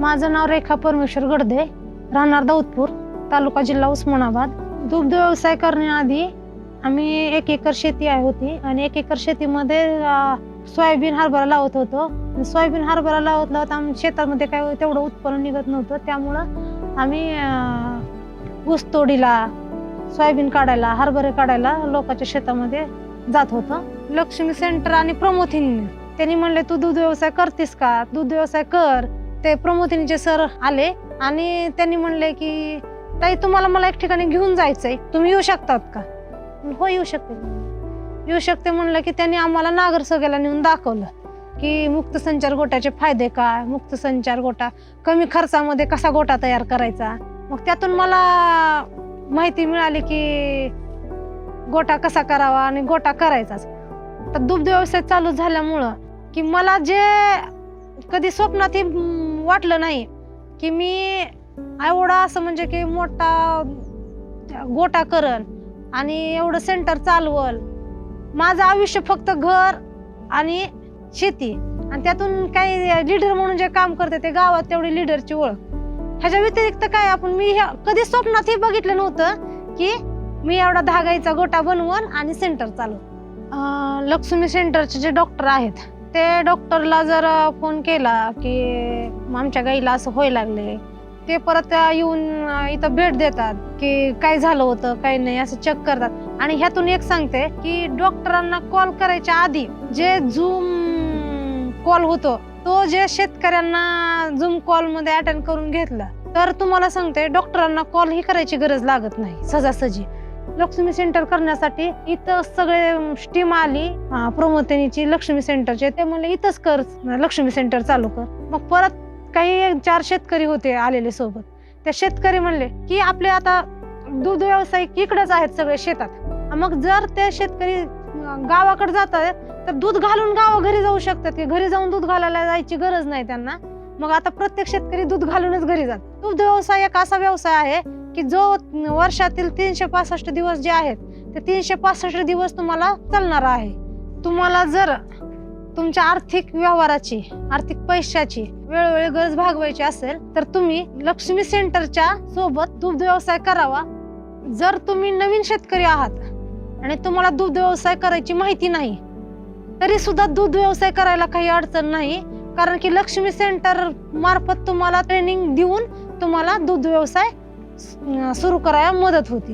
माझं नाव रेखा परमेश्वर गडदे, राहणार दाऊदपूर, तालुका जिल्हा उस्मानाबाद. दुग्ध व्यवसाय करण्याआधी आम्ही 1 एकर शेती होती आणि 1 एकर शेतीमध्ये सोयाबीन हरभरा लावत होतो. सोयाबीन हरभरा लावत आम्ही शेतामध्ये काय तेवढं उत्पन्न निघत नव्हतं, त्यामुळं आम्ही ऊस तोडीला, सोयाबीन काढायला, हरभरे काढायला लोकांच्या शेतामध्ये जात होतो. लक्ष्मी सेंटर आणि प्रमोथिनी त्यांनी म्हणले, तू दूध व्यवसाय करतेस का, दूध व्यवसाय कर. ते प्रमोथिनीचे सर आले आणि त्यांनी म्हणले की ताई तुम्हाला मला एक ठिकाणी घेऊन जायचंय, तुम्ही येऊ शकतात का? हो येऊ शकते म्हणलं की त्यांनी आम्हाला नागरसोग्याला नेऊन दाखवलं की मुक्त संचार गोटाचे फायदे काय, मुक्त संचार गोटा कमी खर्चामध्ये कसा गोटा तयार करायचा. मग त्यातून मला माहिती मिळाली की गोटा कसा करावा आणि गोटा करायचाच. तर दुग्ध व्यवसाय चालू झाल्यामुळं की मला जे कधी स्वप्नातही वाटलं नाही की मी एवढा असं म्हणजे की मोठा गोटा करन आणि एवढं सेंटर चालवल. माझं आयुष्य फक्त घर आणि शेती आणि त्यातून काही लीडर म्हणून जे काम करते ते गावात तेवढी लीडरची ओळख. ह्याच्या व्यतिरिक्त काय मी कधी स्वप्नातही बघितलं नव्हतं की मी एवढा धागाईचा गोटा बनवून आणि सेंटर चालू. लक्ष्मी सेंटरचे जे डॉक्टर आहेत ते डॉक्टरला जर फोन केला की आमच्या गाईला असं व्हायला लागले, ते परत येऊन इथं भेट देतात की काय झालं होतं काय नाही असं चेक करतात. आणि ह्यातून एक सांगते की डॉक्टरांना कॉल करायच्या आधी जे झूम कॉल होतो तो जे शेतकऱ्यांना झूम कॉल मध्ये अटेंड करून घेतला तर तुम्हाला सांगते डॉक्टरांना कॉल ही करायची गरज लागत नाही सहजासहजी. लक्ष्मी सेंटर करण्यासाठी इथं सगळे स्टीम आली प्रमोथिनीची लक्ष्मी सेंटरचे, ते म्हणले इथंच कर, लक्ष्मी सेंटर चालू कर. मग परत काही 4 शेतकरी होते आलेले सोबत. त्या शेतकरी म्हणले की आपले आता दूध व्यावसायिक इकडेच आहेत सगळे शेतात, मग जर ते शेतकरी गावाकडे जातात तर दूध घालून घरी जाऊ शकतात की घरी जाऊन दूध घालायला जायची गरज नाही त्यांना. मग आता प्रत्येक शेतकरी दूध घालूनच घरी जात. दूध व्यवसाय एक असा व्यवसाय आहे की जो वर्षातील 365 दिवस जे आहेत ते 365 दिवस तुम्हाला चालणार आहे. तुम्हाला जर तुमच्या आर्थिक व्यवहाराची, आर्थिक पैशाची वेळोवेळी गरज भागवायची असेल तर तुम्ही लक्ष्मी सेंटरच्या सोबत दूध व्यवसाय करावा. जर तुम्ही नवीन शेतकरी आहात आणि तुम्हाला दूध व्यवसाय करायची माहिती नाही तरी सुद्धा दूध व्यवसाय करायला काही अडचण नाही, कारण की लक्ष्मी सेंटर मार्फत तुम्हाला ट्रेनिंग देऊन तुम्हाला दूध व्यवसाय सुरू करायला मदत होती.